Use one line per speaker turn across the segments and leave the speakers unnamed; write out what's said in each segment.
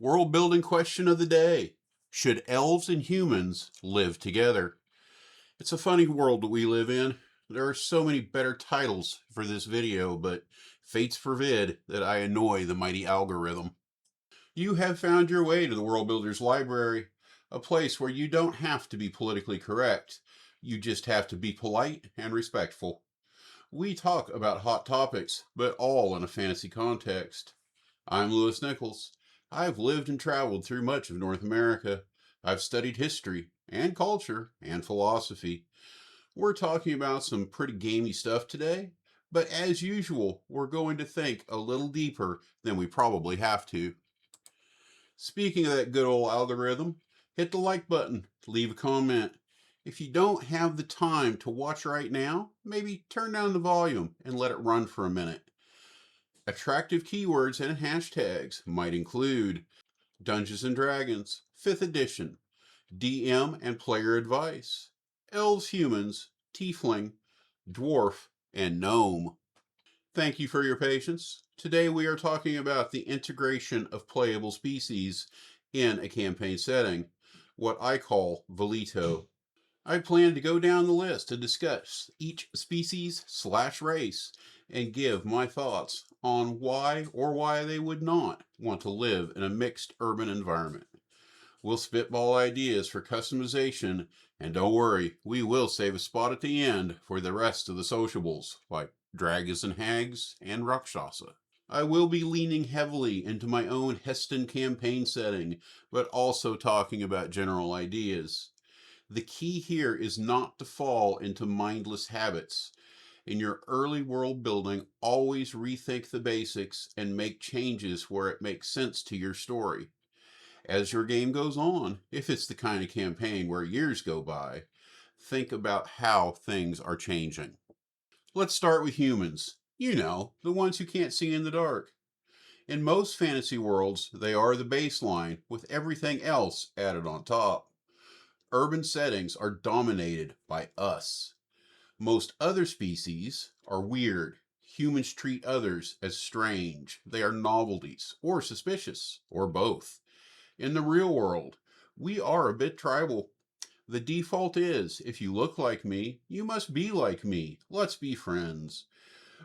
World building question of the day. Should elves and humans live together? It's a funny world that we live in. There are so many better titles for this video, but fates forbid that I annoy the mighty algorithm. You have found your way to the World Builders Library, a place where you don't have to be politically correct. You just have to be polite and respectful. We talk about hot topics, but all in a fantasy context. I'm Lewis Nichols. I've lived and traveled through much of North America. I've studied history and culture and philosophy. We're talking about some pretty gamey stuff today, but as usual, we're going to think a little deeper than we probably have to. Speaking of that good old algorithm, hit the like button, leave a comment. If you don't have the time to watch right now, maybe turn down the volume and let it run for a minute. Attractive keywords and hashtags might include Dungeons and Dragons, 5th edition, DM and player advice, elves, humans, tiefling, dwarf, and gnome. Thank you for your patience. Today we are talking about the integration of playable species in a campaign setting, what I call Velito. I plan to go down the list to discuss each species/race and give my thoughts on why they would not want to live in a mixed urban environment. We'll spitball ideas for customization, and don't worry, we will save a spot at the end for the rest of the sociables, like dragons and hags and Rakshasa. I will be leaning heavily into my own Heston campaign setting, but also talking about general ideas. The key here is not to fall into mindless habits. In your early world building, always rethink the basics and make changes where it makes sense to your story. As your game goes on, if it's the kind of campaign where years go by, think about how things are changing. Let's start with humans. You know, the ones who can't see in the dark. In most fantasy worlds, they are the baseline, with everything else added on top. Urban settings are dominated by us. Most other species are weird. Humans treat others as strange. They are novelties, or suspicious, or both. In the real world, we are a bit tribal. The default is, if you look like me, you must be like me. Let's be friends.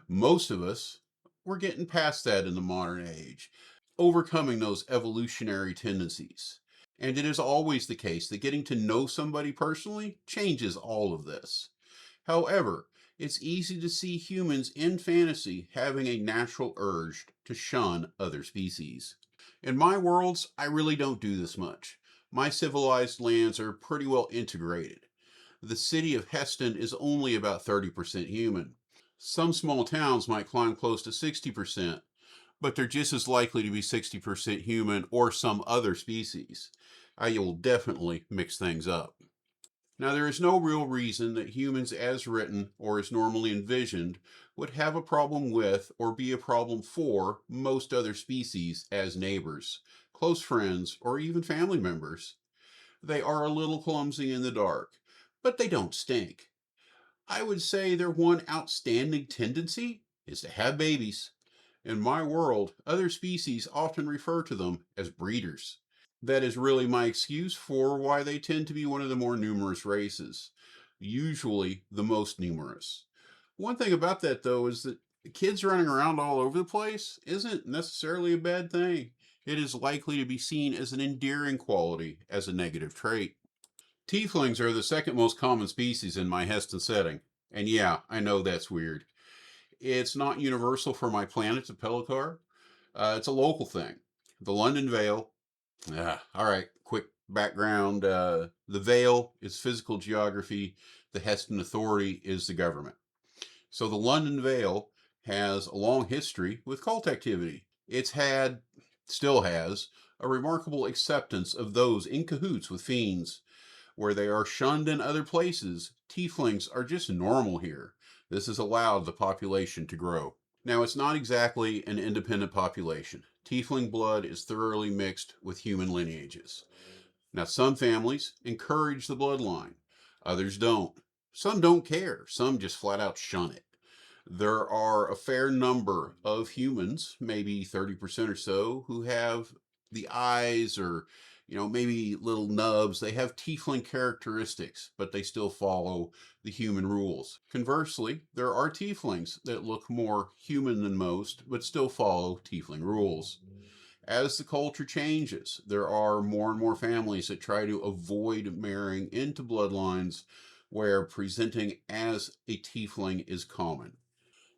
Most of us, we're getting past that in the modern age, overcoming those evolutionary tendencies. And it is always the case that getting to know somebody personally changes all of this. However, it's easy to see humans in fantasy having a natural urge to shun other species. In my worlds, I really don't do this much. My civilized lands are pretty well integrated. The city of Heston is only about 30% human. Some small towns might climb close to 60%, but they're just as likely to be 60% human or some other species. I will definitely mix things up. Now, there is no real reason that humans as written or as normally envisioned would have a problem with or be a problem for most other species as neighbors, close friends, or even family members. They are a little clumsy in the dark, but they don't stink. I would say their one outstanding tendency is to have babies. In my world, other species often refer to them as breeders. That is really my excuse for why they tend to be one of the more numerous races, usually the most numerous. One thing about that, though, is that kids running around all over the place isn't necessarily a bad thing. It is likely to be seen as an endearing quality, as a negative trait. Tieflings are the second most common species in my Heston setting. And yeah, I know that's weird. It's not universal for my planet of Pelakar. It's a local thing. The London Vale. All right, quick background. The Vale is physical geography. The Heston Authority is the government. So the London Vale has a long history with cult activity. It's had, still has, a remarkable acceptance of those in cahoots with fiends. Where they are shunned in other places, tieflings are just normal here. This has allowed the population to grow. Now, it's not exactly an independent population. Tiefling blood is thoroughly mixed with human lineages. Now, some families encourage the bloodline, others don't. Some don't care, some just flat out shun it. There are a fair number of humans, maybe 30% or so, who have The eyes or maybe little nubs, they have tiefling characteristics, but they still follow the human rules. Conversely, there are tieflings that look more human than most, but still follow tiefling rules. As the culture changes, there are more and more families that try to avoid marrying into bloodlines where presenting as a tiefling is common.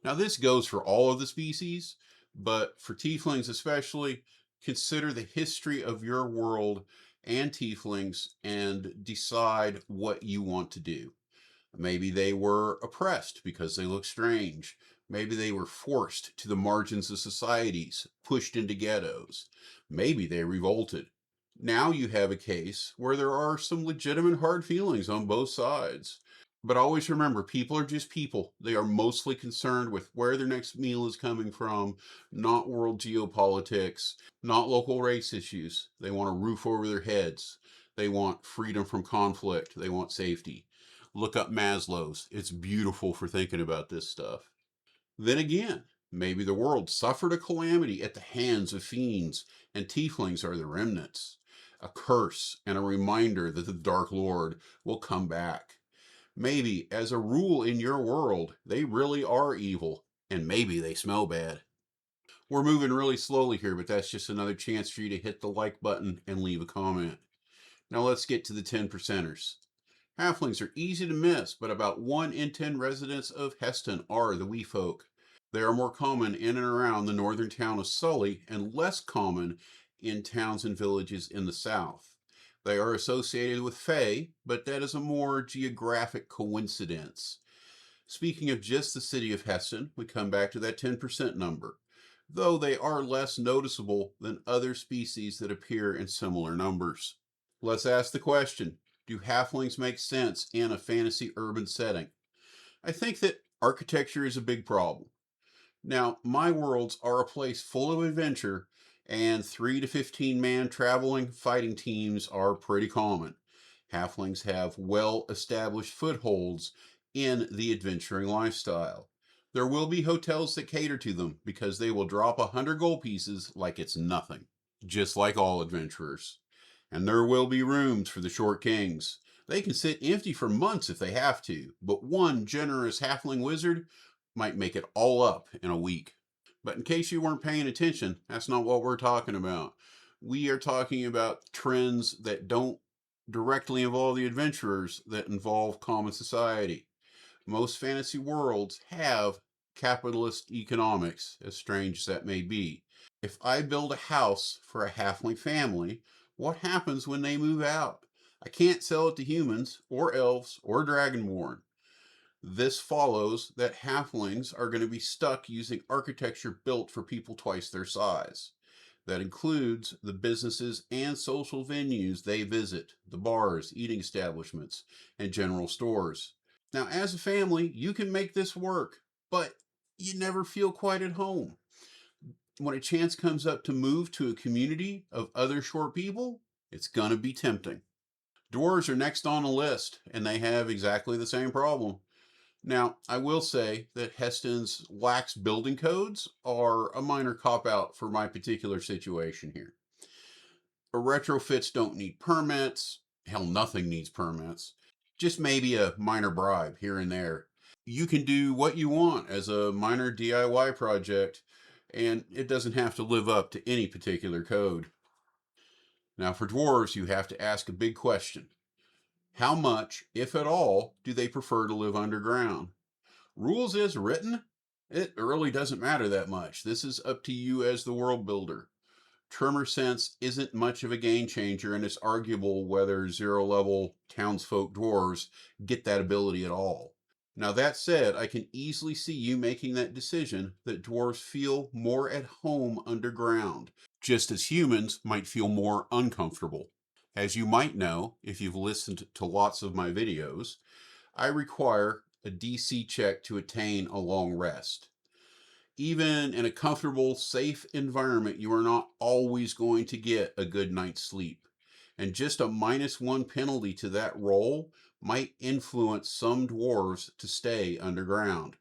Now, this goes for all of the species, but for tieflings especially, consider the history of your world and tieflings and decide what you want to do. Maybe they were oppressed because they look strange. Maybe they were forced to the margins of societies, pushed into ghettos. Maybe they revolted. Now you have a case where there are some legitimate hard feelings on both sides. But always remember, people are just people. They are mostly concerned with where their next meal is coming from, not world geopolitics, not local race issues. They want a roof over their heads. They want freedom from conflict. They want safety. Look up Maslow's. It's beautiful for thinking about this stuff. Then again, maybe the world suffered a calamity at the hands of fiends, and tieflings are the remnants. A curse and a reminder that the Dark Lord will come back. Maybe, as a rule in your world, they really are evil, and maybe they smell bad. We're moving really slowly here, but that's just another chance for you to hit the like button and leave a comment. Now let's get to the 10 percenters. Halflings are easy to miss, but about 1 in 10 residents of Heston are the wee folk. They are more common in and around the northern town of Sully and less common in towns and villages in the south. They are associated with Fae, but that is a more geographic coincidence. Speaking of just the city of Heston, we come back to that 10% number, though they are less noticeable than other species that appear in similar numbers. Let's ask the question, do halflings make sense in a fantasy urban setting? I think that architecture is a big problem. Now, my worlds are a place full of adventure, and 3 to 15 man traveling fighting teams are pretty common. Halflings have well established footholds in the adventuring lifestyle. There will be hotels that cater to them because they will drop 100 gold pieces like it's nothing, just like all adventurers. And there will be rooms for the short kings. They can sit empty for months if they have to, but one generous halfling wizard might make it all up in a week. But in case you weren't paying attention, that's not what we're talking about. We are talking about trends that don't directly involve the adventurers, that involve common society. Most fantasy worlds have capitalist economics, as strange as that may be. If I build a house for a halfling family, what happens when they move out? I can't sell it to humans or elves or dragonborn. This follows that halflings are going to be stuck using architecture built for people twice their size. That includes the businesses and social venues they visit, the bars, eating establishments, and general stores. Now, as a family, you can make this work, but you never feel quite at home. When a chance comes up to move to a community of other short people, it's going to be tempting. Dwarves are next on the list, and they have exactly the same problem. Now, I will say that Heston's lax building codes are a minor cop-out for my particular situation here. Retrofits don't need permits. Hell, nothing needs permits. Just maybe a minor bribe here and there. You can do what you want as a minor DIY project, and it doesn't have to live up to any particular code. Now, for dwarves, you have to ask a big question. How much, if at all, do they prefer to live underground? Rules as written, it really doesn't matter that much. This is up to you as the world builder. Tremor sense isn't much of a game changer, and it's arguable whether zero level townsfolk dwarves get that ability at all. Now, that said, I can easily see you making that decision that dwarves feel more at home underground, just as humans might feel more uncomfortable. As you might know, if you've listened to lots of my videos, I require a DC check to attain a long rest. Even in a comfortable, safe environment, you are not always going to get a good night's sleep. And just a -1 penalty to that roll might influence some dwarves to stay underground.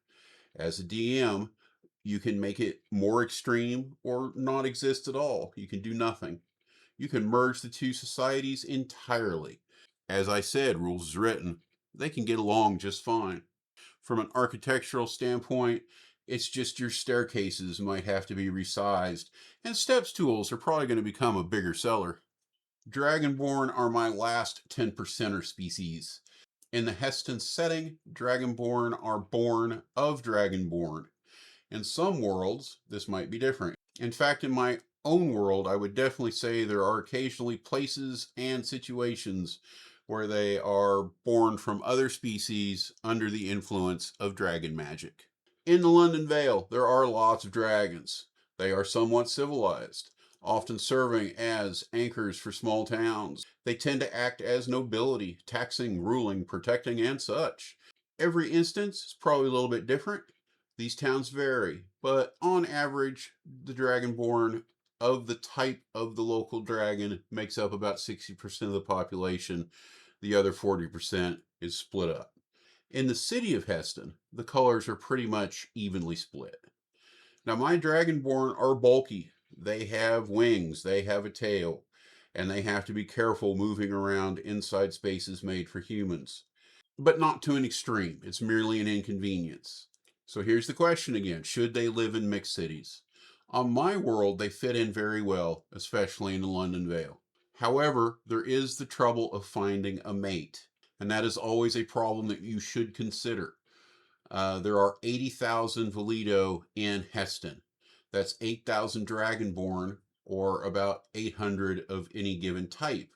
As a DM, you can make it more extreme or not exist at all. You can do nothing. You can merge the two societies entirely. As I said, rules is written. They can get along just fine. From an architectural standpoint, it's just your staircases might have to be resized, and steps tools are probably going to become a bigger seller. Dragonborn are my last 10%er species. In the Heston setting, Dragonborn are born of Dragonborn. In some worlds, this might be different. In fact, in my own world, I would definitely say there are occasionally places and situations where they are born from other species under the influence of dragon magic. In the London Vale, there are lots of dragons. They are somewhat civilized, often serving as anchors for small towns. They tend to act as nobility, taxing, ruling, protecting, and such. Every instance is probably a little bit different. These towns vary, but on average, the Dragonborn of the type of the local dragon makes up about 60% of the population. The other 40% is split up. In the city of Heston, the colors are pretty much evenly split. Now, my Dragonborn are bulky. They have wings, they have a tail, and they have to be careful moving around inside spaces made for humans. But not to an extreme. It's merely an inconvenience. So here's the question again. Should they live in mixed cities? On my world, they fit in very well, especially in the London Vale. However, there is the trouble of finding a mate, and that is always a problem that you should consider. There are 80,000 Valido in Heston. That's 8,000 Dragonborn, or about 800 of any given type.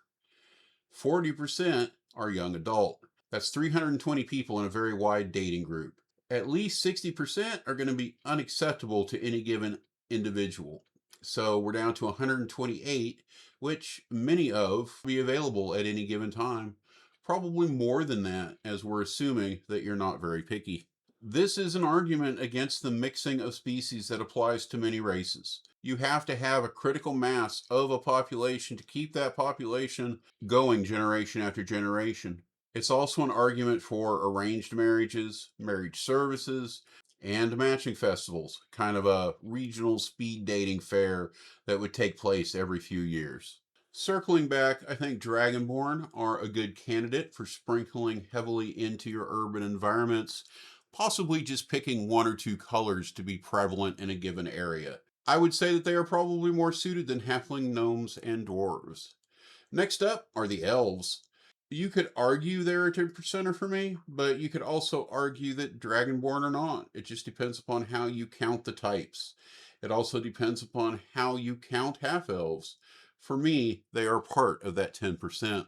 40% are young adult. That's 320 people in a very wide dating group. At least 60% are going to be unacceptable to any given individual. So we're down to 128, which many of be available at any given time. Probably more than that, as we're assuming that you're not very picky. This is an argument against the mixing of species that applies to many races. You have to have a critical mass of a population to keep that population going generation after generation. It's also an argument for arranged marriages, marriage services, and matching festivals, kind of a regional speed dating fair that would take place every few years. Circling back, I think Dragonborn are a good candidate for sprinkling heavily into your urban environments, possibly just picking one or two colors to be prevalent in a given area. I would say that they are probably more suited than halfling, gnomes, and dwarves. Next up are the elves. You could argue they're a 10%er for me, but you could also argue that Dragonborn are not. It just depends upon how you count the types. It also depends upon how you count half-elves. For me, they are part of that 10%.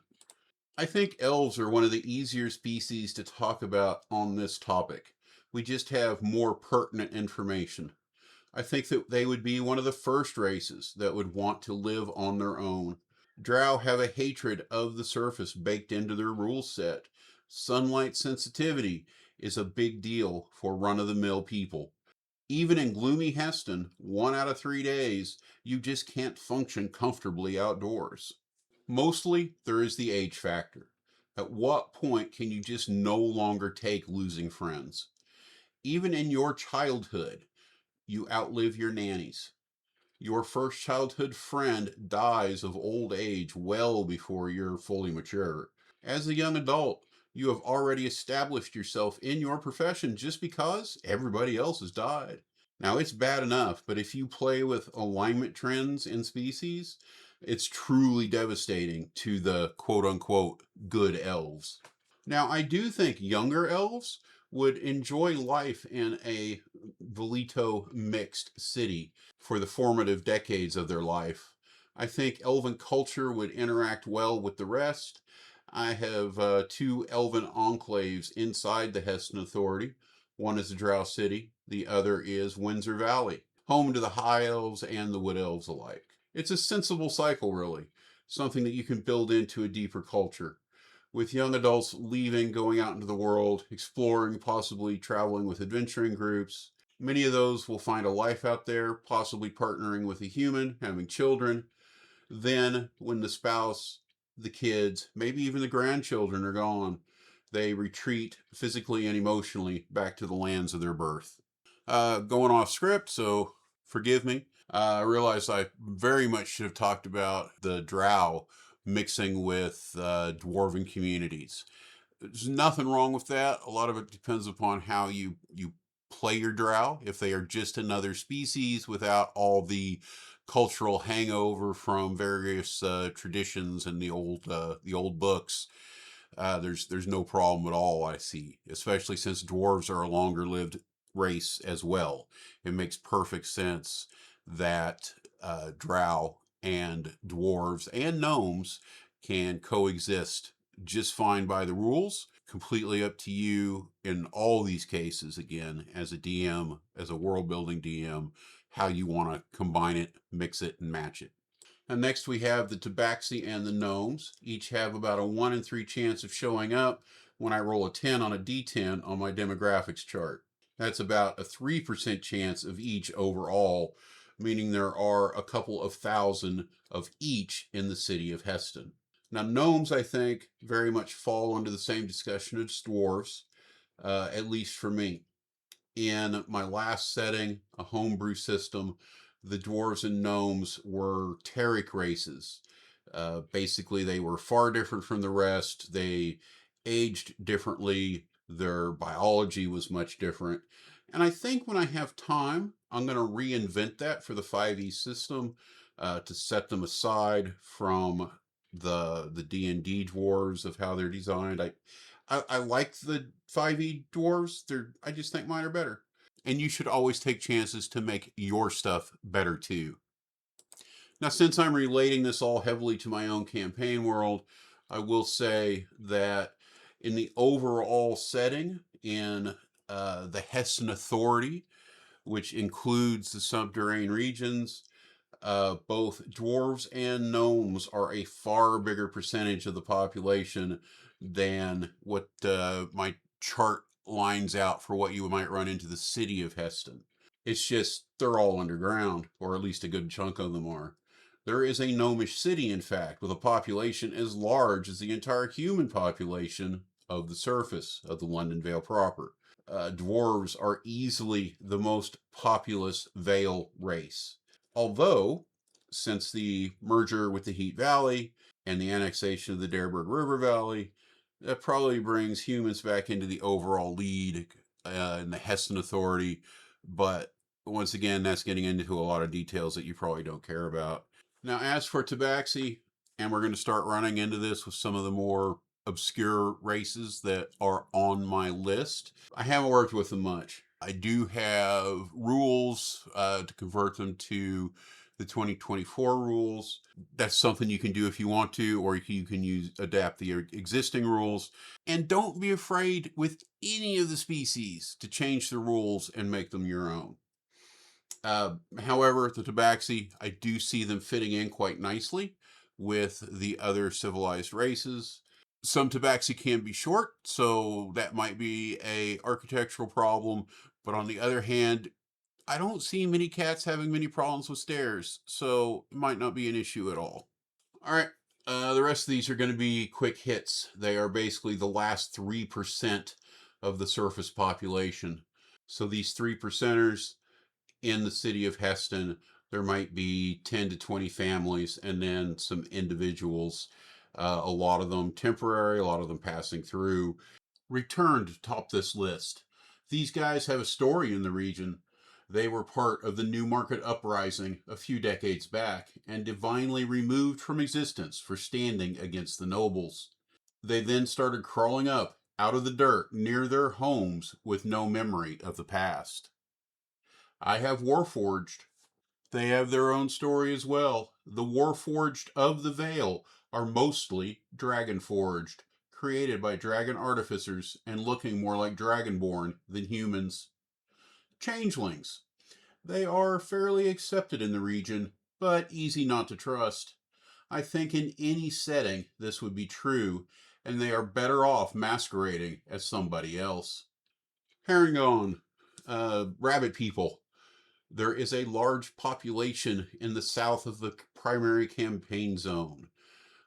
I think elves are one of the easier species to talk about on this topic. We just have more pertinent information. I think that they would be one of the first races that would want to live on their own. Drow have a hatred of the surface baked into their rule set. Sunlight sensitivity is a big deal for run-of-the-mill people. Even in gloomy Heston, 1 out of 3 days, you just can't function comfortably outdoors. Mostly, there is the age factor. At what point can you just no longer take losing friends? Even in your childhood, you outlive your nannies. Your first childhood friend dies of old age well before you're fully mature. As a young adult, you have already established yourself in your profession just because everybody else has died. Now, it's bad enough, but if you play with alignment trends in species, it's truly devastating to the quote unquote good elves. Now, I do think younger elves would enjoy life in a Velito mixed city for the formative decades of their life. I think elven culture would interact well with the rest. I have two elven enclaves inside the Heston Authority. One is the Drow City, the other is Windsor Valley, home to the High Elves and the Wood Elves alike. It's a sensible cycle, really, something that you can build into a deeper culture. With young adults leaving, going out into the world, exploring, possibly traveling with adventuring groups. Many of those will find a life out there, possibly partnering with a human, having children. Then, when the spouse, the kids, maybe even the grandchildren are gone, they retreat physically and emotionally back to the lands of their birth. Going off script, so forgive me. I realized I very much should have talked about the drow mixing with dwarven communities. There's nothing wrong with that. A lot of it depends upon how you play your drow. If they are just another species without all the cultural hangover from various traditions and the old books, there's no problem at all. I see, especially since dwarves are a longer lived race as well. It makes perfect sense that drow and dwarves and gnomes can coexist just fine by the rules. Completely up to you in all these cases, again, as a DM, as a world building DM, how you want to combine it, mix it, and match it. And next we have the tabaxi and the gnomes. Each have about a 1 in 3 chance of showing up when I roll a 10 on a d10 on my demographics chart. That's about a 3% chance of each overall, meaning there are a couple of thousand of each in the city of Heston. Now, gnomes, I think, very much fall under the same discussion as dwarves, at least for me. In my last setting, a homebrew system, the dwarves and gnomes were Terric races. Basically, they were far different from the rest. They aged differently. Their biology was much different. And I think when I have time, I'm going to reinvent that for the 5e system to set them aside from the D&D dwarves of how they're designed. I like the 5e dwarves. I just think mine are better. And you should always take chances to make your stuff better too. Now, since I'm relating this all heavily to my own campaign world, I will say that in the overall setting, in the Heston Authority, which includes the subterranean regions, both dwarves and gnomes are a far bigger percentage of the population than what my chart lines out for what you might run into the city of Heston. It's just they're all underground, or at least a good chunk of them are. There is a gnomish city, in fact, with a population as large as the entire human population of the surface of the London Vale proper. Dwarves are easily the most populous Vale race. Although, since the merger with the Heat Valley and the annexation of the Dareberg River Valley, that probably brings humans back into the overall lead in the Heston Authority. But once again, that's getting into a lot of details that you probably don't care about. Now, as for Tabaxi, and we're going to start running into this with some of the more obscure races that are on my list. I haven't worked with them much. I do have rules to convert them to the 2024 rules. That's something you can do if you want to, or you can adapt the existing rules. And don't be afraid with any of the species to change the rules and make them your own. However, the Tabaxi, I do see them fitting in quite nicely with the other civilized races. Some Tabaxi can be short, so that might be a architectural problem. But on the other hand, I don't see many cats having many problems with stairs, so it might not be an issue at all. All right, the rest of these are going to be quick hits. They are basically the last 3% of the surface population. So these 3%ers in the city of Heston, there might be 10 to 20 families and then some individuals, a lot of them temporary, a lot of them passing through, returned to top this list. These guys have a story in the region. They were part of the Newmarket Uprising a few decades back and divinely removed from existence for standing against the nobles. They then started crawling up out of the dirt near their homes with no memory of the past. I have Warforged. They have their own story as well. The Warforged of the Vale are mostly dragon forged, created by dragon artificers and looking more like dragonborn than humans. Changelings. They are fairly accepted in the region, but easy not to trust. I think in any setting this would be true, and they are better off masquerading as somebody else. Herringon. Rabbit people. There is a large population in the south of the primary campaign zone.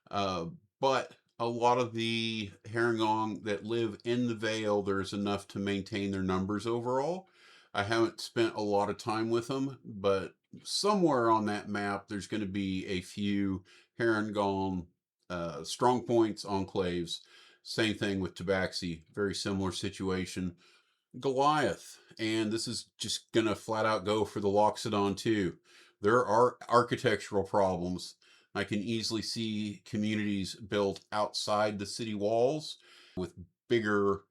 But a lot of the Herringong that live in the Vale, there's enough to maintain their numbers overall. I haven't spent a lot of time with them, but somewhere on that map, there's going to be a few Herringalm strong points, enclaves. Same thing with Tabaxi, very similar situation. Goliath, and this is just going to flat out go for the Loxodon too. There are architectural problems. I can easily see communities built outside the city walls with bigger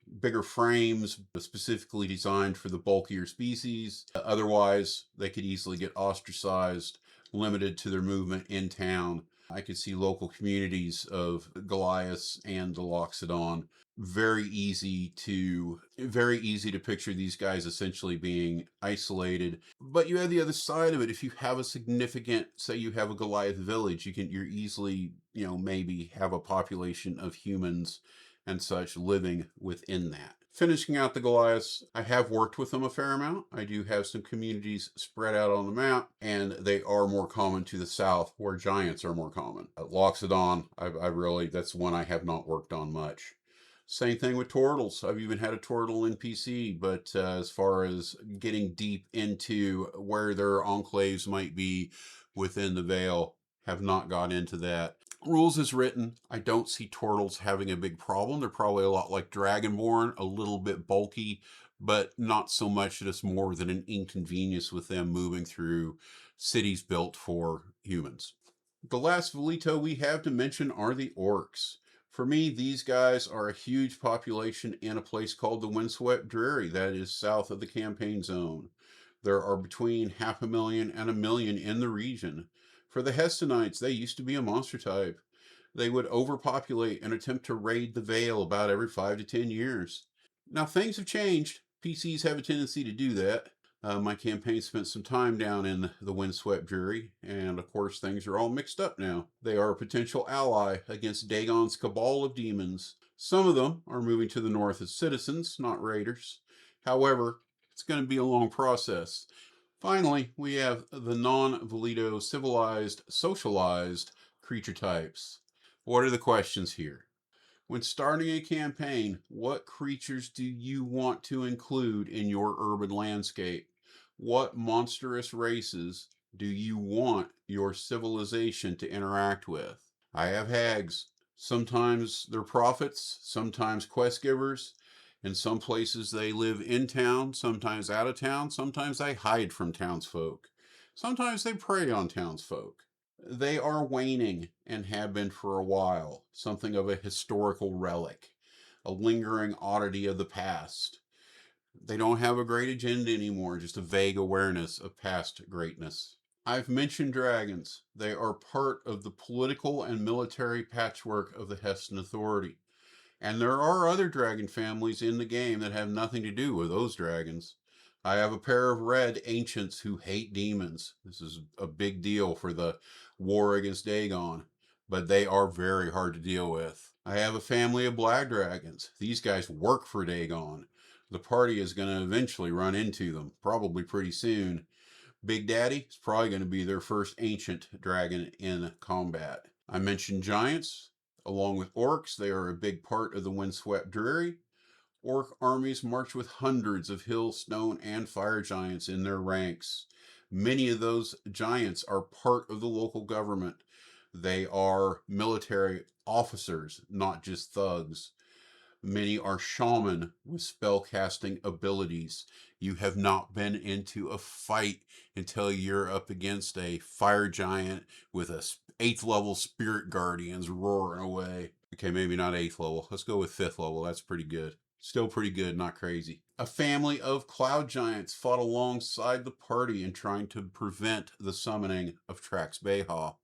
frames specifically designed for the bulkier species. Otherwise, they could easily get ostracized, limited to their movement in town. I could see local communities of Goliaths and the Loxodon. Very easy to picture these guys essentially being isolated. But you have the other side of it. If you have a significant, say you have a Goliath village, you're easily, maybe have a population of humans and such living within that. Finishing out the Goliaths, I have worked with them a fair amount. I do have some communities spread out on the map, and they are more common to the south, where giants are more common. Loxodon, that's one I have not worked on much. Same thing with turtles. I've even had a turtle in PC, but as far as getting deep into where their enclaves might be within the Vale, have not got into that. Rules as written, I don't see turtles having a big problem. They're probably a lot like dragonborn, a little bit bulky, but not so much that it's more than an inconvenience with them moving through cities built for humans. The last Velito we have to mention are the orcs. For me, these guys are a huge population in a place called the Windswept Dreary, that is south of the campaign zone. There are between 500,000 and 1,000,000 in the region. For the Hestonites, they used to be a monster type. They would overpopulate and attempt to raid the Vale about every 5 to 10 years. Now, things have changed. PCs have a tendency to do that. My campaign spent some time down in the Windswept Dreary, and of course things are all mixed up now. They are a potential ally against Dagon's cabal of demons. Some of them are moving to the north as citizens, not raiders. However, it's going to be a long process. Finally, we have the non-Velito civilized, socialized creature types. What are the questions here? When starting a campaign, what creatures do you want to include in your urban landscape? What monstrous races do you want your civilization to interact with? I have hags. Sometimes they're prophets, sometimes quest givers. In some places they live in town, sometimes out of town, sometimes they hide from townsfolk. Sometimes they prey on townsfolk. They are waning and have been for a while, something of a historical relic, a lingering oddity of the past. They don't have a great agenda anymore, just a vague awareness of past greatness. I've mentioned dragons. They are part of the political and military patchwork of the Heston Authority. And there are other dragon families in the game that have nothing to do with those dragons. I have a pair of red ancients who hate demons. This is a big deal for the war against Dagon, but they are very hard to deal with. I have a family of black dragons. These guys work for Dagon. The party is going to eventually run into them, probably pretty soon. Big Daddy is probably going to be their first ancient dragon in combat. I mentioned giants. Along with orcs, they are a big part of the Windswept Dreary. Orc armies march with hundreds of hill, stone, and fire giants in their ranks. Many of those giants are part of the local government. They are military officers, not just thugs. Many are shaman with spellcasting abilities. You have not been into a fight until you're up against a fire giant with a 8th level spirit guardians roaring away. Okay, maybe not 8th level. Let's go with 5th level. That's pretty good. Still pretty good, not crazy. A family of cloud giants fought alongside the party in trying to prevent the summoning of Trax Beha.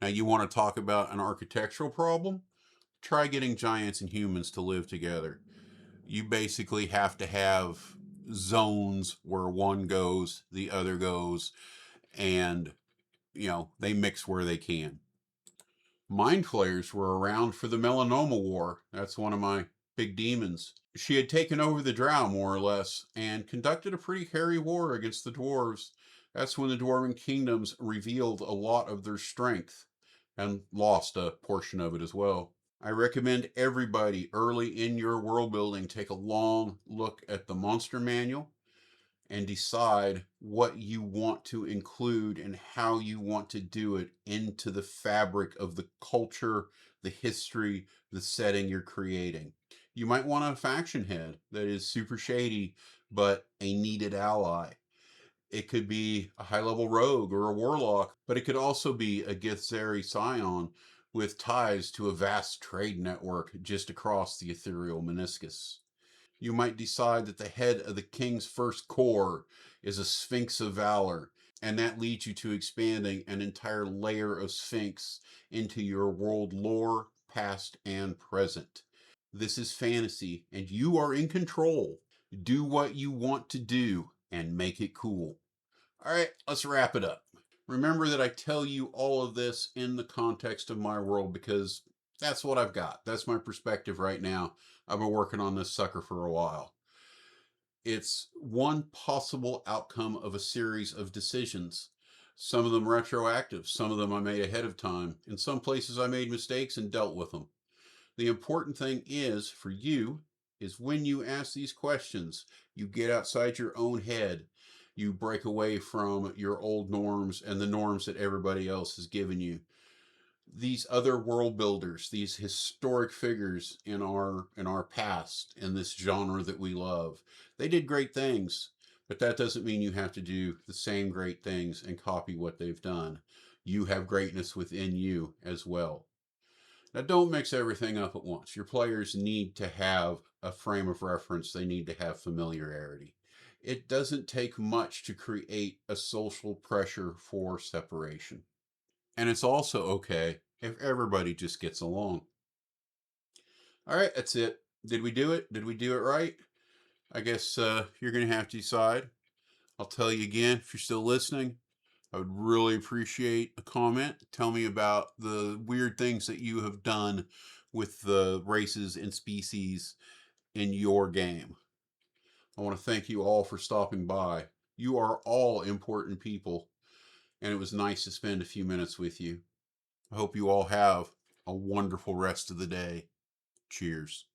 Now, you want to talk about an architectural problem? Try getting giants and humans to live together. You basically have to have zones where one goes, the other goes, and, they mix where they can. Mind Flayers were around for the Melanoma War. That's one of my big demons. She had taken over the Drow, more or less, and conducted a pretty hairy war against the dwarves. That's when the Dwarven kingdoms revealed a lot of their strength and lost a portion of it as well. I recommend everybody early in your world building take a long look at the monster manual and decide what you want to include and how you want to do it into the fabric of the culture, the history, the setting you're creating. You might want a faction head that is super shady, but a needed ally. It could be a high level rogue or a warlock, but it could also be a Githzeri scion with ties to a vast trade network just across the ethereal meniscus. You might decide that the head of the king's first corps is a Sphinx of Valor, and that leads you to expanding an entire layer of Sphinx into your world lore, past and present. This is fantasy, and you are in control. Do what you want to do and make it cool. All right, let's wrap it up. Remember that I tell you all of this in the context of my world because that's what I've got. That's my perspective right now. I've been working on this sucker for a while. It's one possible outcome of a series of decisions. Some of them retroactive, some of them I made ahead of time. In some places I made mistakes and dealt with them. The important thing is for you is when you ask these questions, you get outside your own head. You break away from your old norms and the norms that everybody else has given you. These other world builders, these historic figures in our past, in this genre that we love, they did great things, but that doesn't mean you have to do the same great things and copy what they've done. You have greatness within you as well. Now, don't mix everything up at once. Your players need to have a frame of reference. They need to have familiarity. It doesn't take much to create a social pressure for separation. And it's also okay if everybody just gets along. All right, that's it. Did we do it? Did we do it right? I guess you're going to have to decide. I'll tell you again, if you're still listening, I would really appreciate a comment. Tell me about the weird things that you have done with the races and species in your game. I want to thank you all for stopping by. You are all important people, and it was nice to spend a few minutes with you. I hope you all have a wonderful rest of the day. Cheers.